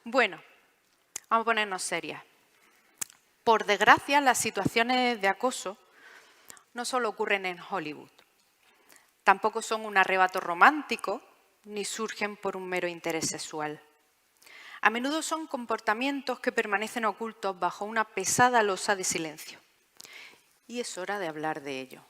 Bueno, vamos a ponernos serias. Por desgracia, las situaciones de acoso no solo ocurren en Hollywood. Tampoco son un arrebato romántico ni surgen por un mero interés sexual. A menudo son comportamientos que permanecen ocultos bajo una pesada losa de silencio. Y es hora de hablar de ello.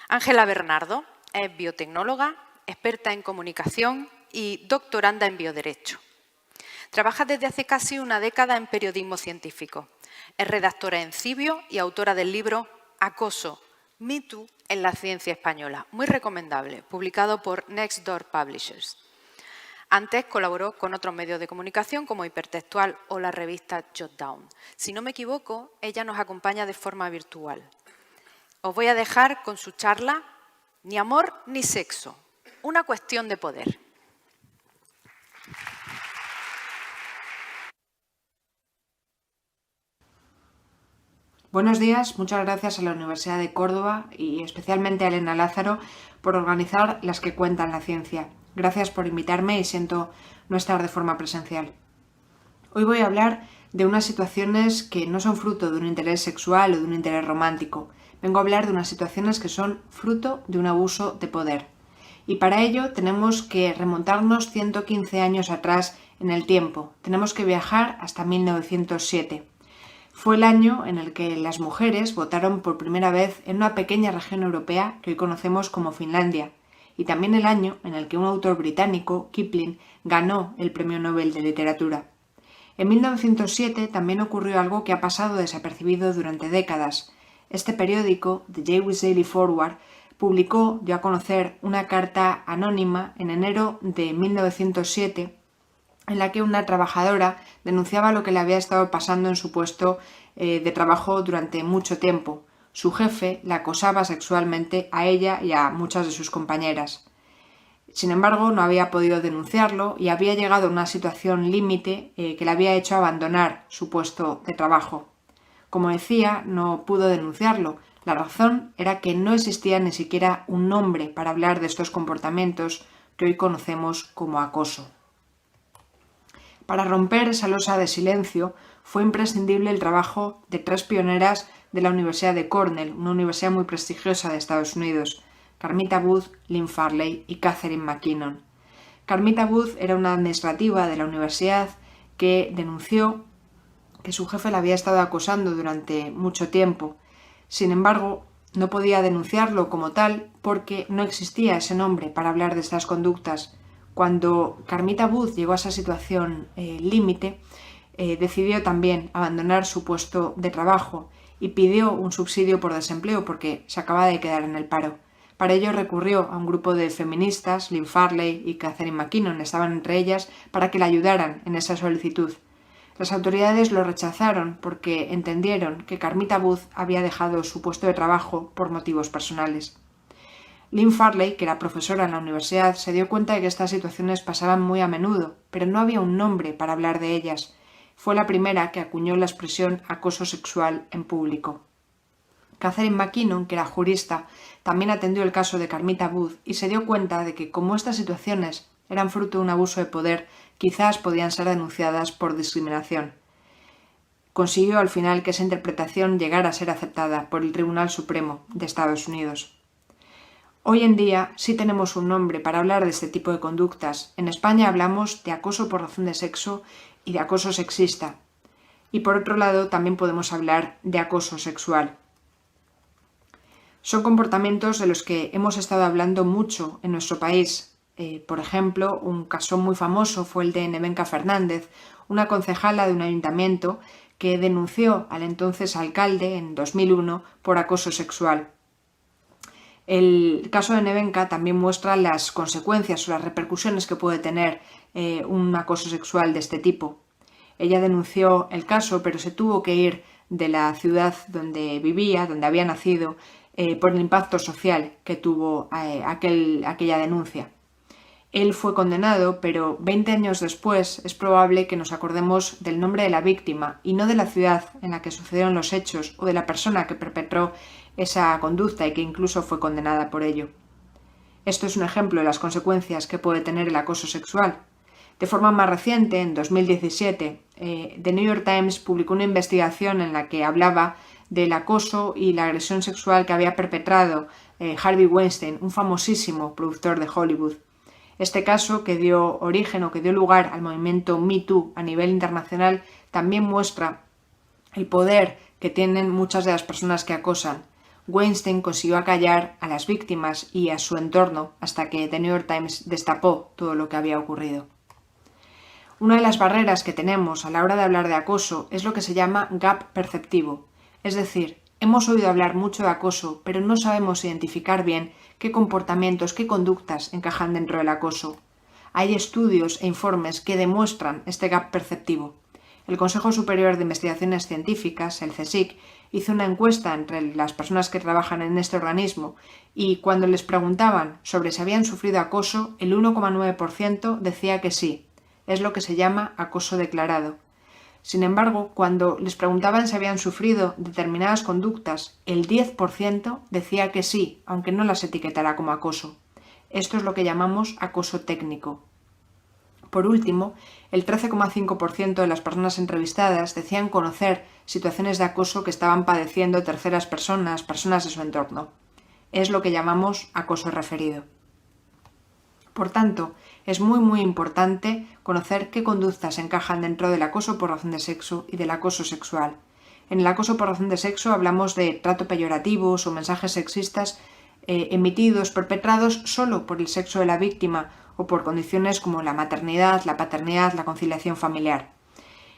Ángela Bernardo es biotecnóloga, experta en comunicación y doctoranda en bioderecho. Trabaja desde hace casi una década en periodismo científico. Es redactora en Cibio y autora del libro Acoso, Me Too en la ciencia española, muy recomendable, publicado por Next Door Publishers. Antes colaboró con otros medios de comunicación como Hipertextual o la revista Jotdown. Si no me equivoco, ella nos acompaña de forma virtual. Os voy a dejar con su charla Ni amor ni sexo, una cuestión de poder. Buenos días, muchas gracias a la Universidad de Córdoba y especialmente a Elena Lázaro por organizar las que cuentan la ciencia. Gracias por invitarme y siento no estar de forma presencial. Hoy voy a hablar de unas situaciones que no son fruto de un interés sexual o de un interés romántico. Vengo a hablar de unas situaciones que son fruto de un abuso de poder. Y para ello tenemos que remontarnos 115 años atrás en el tiempo. Tenemos que viajar hasta 1907. Fue el año en el que las mujeres votaron por primera vez en una pequeña región europea que hoy conocemos como Finlandia, y también el año en el que un autor británico, Kipling, ganó el Premio Nobel de Literatura. En 1907 también ocurrió algo que ha pasado desapercibido durante décadas. Este periódico, The Jewish Daily Forward, dio a conocer una carta anónima en enero de 1907 en la que una trabajadora denunciaba lo que le había estado pasando en su puesto de trabajo durante mucho tiempo. Su jefe la acosaba sexualmente a ella y a muchas de sus compañeras. Sin embargo, no había podido denunciarlo y había llegado a una situación límite que le había hecho abandonar su puesto de trabajo. Como decía, no pudo denunciarlo. La razón era que no existía ni siquiera un nombre para hablar de estos comportamientos que hoy conocemos como acoso. Para romper esa losa de silencio fue imprescindible el trabajo de tres pioneras de la Universidad de Cornell, una universidad muy prestigiosa de Estados Unidos, Carmita Booth, Lynn Farley y Catherine McKinnon. Carmita Booth era una administrativa de la universidad que denunció que su jefe la había estado acosando durante mucho tiempo. Sin embargo, no podía denunciarlo como tal porque no existía ese nombre para hablar de estas conductas. Cuando Carmita Booth llegó a esa situación límite, decidió también abandonar su puesto de trabajo y pidió un subsidio por desempleo porque se acababa de quedar en el paro. Para ello recurrió a un grupo de feministas, Lynn Farley y Catherine McKinnon, estaban entre ellas, para que la ayudaran en esa solicitud. Las autoridades lo rechazaron porque entendieron que Carmita Booth había dejado su puesto de trabajo por motivos personales. Lynn Farley, que era profesora en la universidad, se dio cuenta de que estas situaciones pasaban muy a menudo, pero no había un nombre para hablar de ellas. Fue la primera que acuñó la expresión acoso sexual en público. Catherine McKinnon, que era jurista, también atendió el caso de Carmita Booth y se dio cuenta de que, como estas situaciones eran fruto de un abuso de poder, quizás podían ser denunciadas por discriminación. Consiguió al final que esa interpretación llegara a ser aceptada por el Tribunal Supremo de Estados Unidos. Hoy en día sí tenemos un nombre para hablar de este tipo de conductas. En España hablamos de acoso por razón de sexo y de acoso sexista. Y por otro lado también podemos hablar de acoso sexual. Son comportamientos de los que hemos estado hablando mucho en nuestro país. Por ejemplo, un caso muy famoso fue el de Nevenka Fernández, una concejala de un ayuntamiento que denunció al entonces alcalde en 2001 por acoso sexual. El caso de Nevenka también muestra las consecuencias o las repercusiones que puede tener un acoso sexual de este tipo. Ella denunció el caso, pero se tuvo que ir de la ciudad donde vivía, donde había nacido, por el impacto social que tuvo aquella denuncia. Él fue condenado, pero 20 años después es probable que nos acordemos del nombre de la víctima y no de la ciudad en la que sucedieron los hechos o de la persona que perpetró esa conducta y que incluso fue condenada por ello. Esto es un ejemplo de las consecuencias que puede tener el acoso sexual. De forma más reciente, en 2017, The New York Times publicó una investigación en la que hablaba del acoso y la agresión sexual que había perpetrado Harvey Weinstein, un famosísimo productor de Hollywood. Este caso, que dio origen o que dio lugar al movimiento Me Too a nivel internacional, también muestra el poder que tienen muchas de las personas que acosan. Weinstein consiguió acallar a las víctimas y a su entorno hasta que The New York Times destapó todo lo que había ocurrido. Una de las barreras que tenemos a la hora de hablar de acoso es lo que se llama gap perceptivo, es decir, hemos oído hablar mucho de acoso, pero no sabemos identificar bien qué comportamientos, qué conductas encajan dentro del acoso. Hay estudios e informes que demuestran este gap perceptivo. El Consejo Superior de Investigaciones Científicas, el CSIC, hizo una encuesta entre las personas que trabajan en este organismo y cuando les preguntaban sobre si habían sufrido acoso, el 1,9% decía que sí. Es lo que se llama acoso declarado. Sin embargo, cuando les preguntaban si habían sufrido determinadas conductas, el 10% decía que sí, aunque no las etiquetara como acoso. Esto es lo que llamamos acoso técnico. Por último, el 13,5% de las personas entrevistadas decían conocer situaciones de acoso que estaban padeciendo terceras personas, personas de su entorno. Es lo que llamamos acoso referido. Por tanto, es muy importante conocer qué conductas encajan dentro del acoso por razón de sexo y del acoso sexual. En el acoso por razón de sexo hablamos de trato peyorativos o mensajes sexistas emitidos, perpetrados solo por el sexo de la víctima o por condiciones como la maternidad, la paternidad, la conciliación familiar.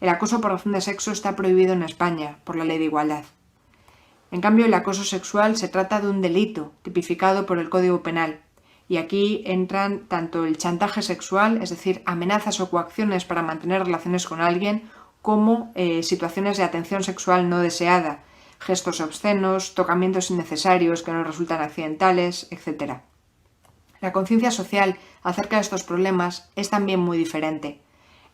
El acoso por razón de sexo está prohibido en España por la Ley de Igualdad. En cambio, el acoso sexual se trata de un delito tipificado por el Código Penal. Y aquí entran tanto el chantaje sexual, es decir, amenazas o coacciones para mantener relaciones con alguien, como situaciones de atención sexual no deseada, gestos obscenos, tocamientos innecesarios que no resultan accidentales, etc. La conciencia social acerca de estos problemas es también muy diferente.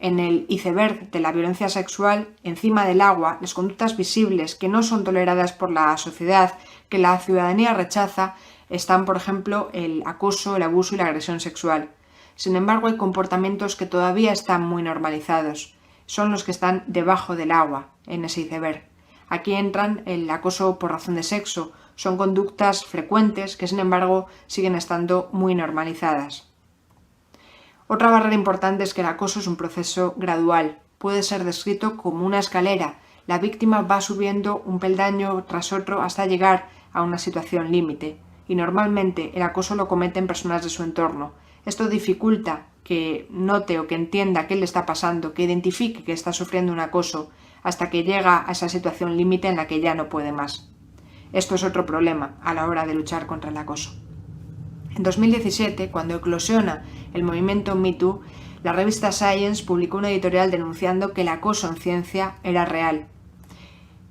En el iceberg de la violencia sexual, encima del agua, las conductas visibles que no son toleradas por la sociedad, que la ciudadanía rechaza, están, por ejemplo, el acoso, el abuso y la agresión sexual. Sin embargo, hay comportamientos que todavía están muy normalizados. Son los que están debajo del agua, en ese iceberg. Aquí entran el acoso por razón de sexo. Son conductas frecuentes que, sin embargo, siguen estando muy normalizadas. Otra barrera importante es que el acoso es un proceso gradual. Puede ser descrito como una escalera. La víctima va subiendo un peldaño tras otro hasta llegar a una situación límite. Y normalmente el acoso lo cometen personas de su entorno. Esto dificulta que note o que entienda qué le está pasando, que identifique que está sufriendo un acoso, hasta que llega a esa situación límite en la que ya no puede más. Esto es otro problema a la hora de luchar contra el acoso. En 2017, cuando eclosiona el movimiento Me Too, la revista Science publicó una editorial denunciando que el acoso en ciencia era real.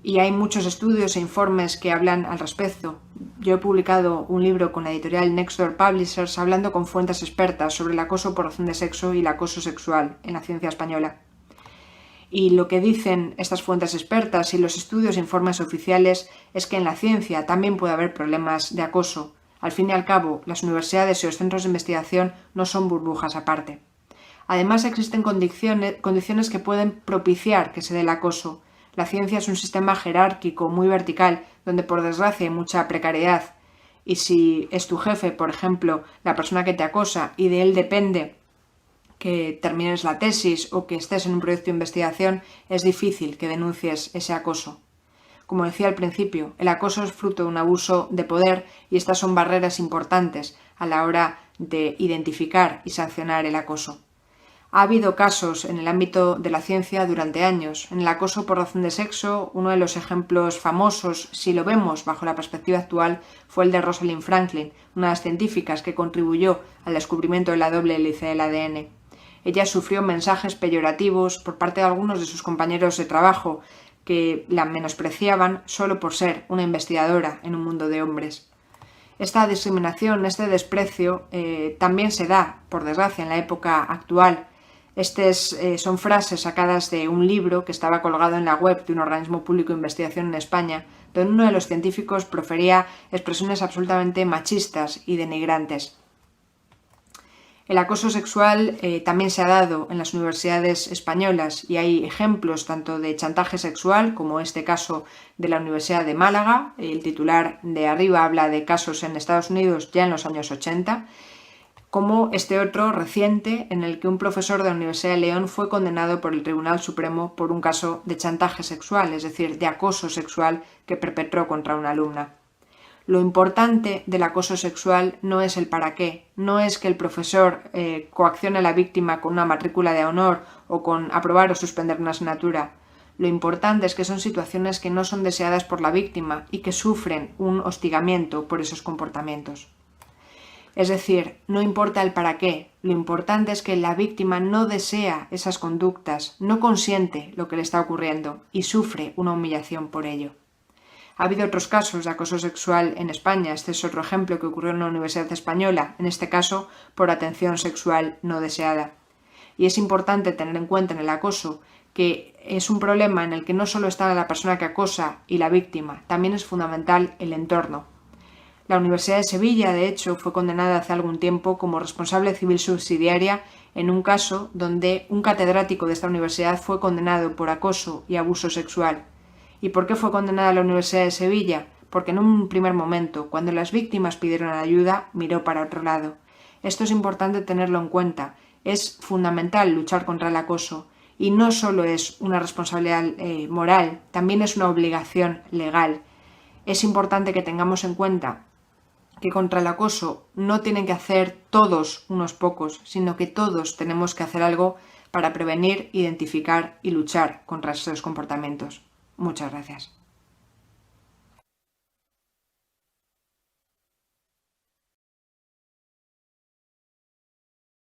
Y hay muchos estudios e informes que hablan al respecto. Yo he publicado un libro con la editorial Nextdoor Publishers hablando con fuentes expertas sobre el acoso por razón de sexo y el acoso sexual en la ciencia española. Y lo que dicen estas fuentes expertas y los estudios e informes oficiales es que en la ciencia también puede haber problemas de acoso. Al fin y al cabo, las universidades y los centros de investigación no son burbujas aparte. Además, existen condiciones que pueden propiciar que se dé el acoso. La ciencia es un sistema jerárquico muy vertical, donde por desgracia hay mucha precariedad. Y si es tu jefe, por ejemplo, la persona que te acosa y de él depende que termines la tesis o que estés en un proyecto de investigación, es difícil que denuncies ese acoso. Como decía al principio, el acoso es fruto de un abuso de poder y estas son barreras importantes a la hora de identificar y sancionar el acoso. Ha habido casos en el ámbito de la ciencia durante años. En el acoso por razón de sexo, uno de los ejemplos famosos, si lo vemos bajo la perspectiva actual, fue el de Rosalind Franklin, una de las científicas que contribuyó al descubrimiento de la doble hélice del ADN. Ella sufrió mensajes peyorativos por parte de algunos de sus compañeros de trabajo que la menospreciaban solo por ser una investigadora en un mundo de hombres. Esta discriminación, este desprecio, también se da, por desgracia, en la época actual. Estas son frases sacadas de un libro que estaba colgado en la web de un organismo público de investigación en España, donde uno de los científicos profería expresiones absolutamente machistas y denigrantes. El acoso sexual también se ha dado en las universidades españolas y hay ejemplos tanto de chantaje sexual como este caso de la Universidad de Málaga. El titular de arriba habla de casos en Estados Unidos ya en los años 80, como este otro reciente en el que un profesor de la Universidad de León fue condenado por el Tribunal Supremo por un caso de chantaje sexual, es decir, de acoso sexual que perpetró contra una alumna. Lo importante del acoso sexual no es el para qué, no es que el profesor coaccione a la víctima con una matrícula de honor o con aprobar o suspender una asignatura. Lo importante es que son situaciones que no son deseadas por la víctima y que sufren un hostigamiento por esos comportamientos. Es decir, no importa el para qué, lo importante es que la víctima no desea esas conductas, no consiente lo que le está ocurriendo y sufre una humillación por ello. Ha habido otros casos de acoso sexual en España. Este es otro ejemplo que ocurrió en una universidad española, en este caso por atención sexual no deseada. Y es importante tener en cuenta en el acoso que es un problema en el que no solo está la persona que acosa y la víctima, también es fundamental el entorno. La Universidad de Sevilla, de hecho, fue condenada hace algún tiempo como responsable civil subsidiaria en un caso donde un catedrático de esta universidad fue condenado por acoso y abuso sexual. ¿Y por qué fue condenada la Universidad de Sevilla? Porque en un primer momento, cuando las víctimas pidieron ayuda, miró para otro lado. Esto es importante tenerlo en cuenta. Es fundamental luchar contra el acoso y no solo es una responsabilidad moral, también es una obligación legal. Es importante que tengamos en cuenta que contra el acoso no tienen que hacer todos unos pocos, sino que todos tenemos que hacer algo para prevenir, identificar y luchar contra estos comportamientos. Muchas gracias.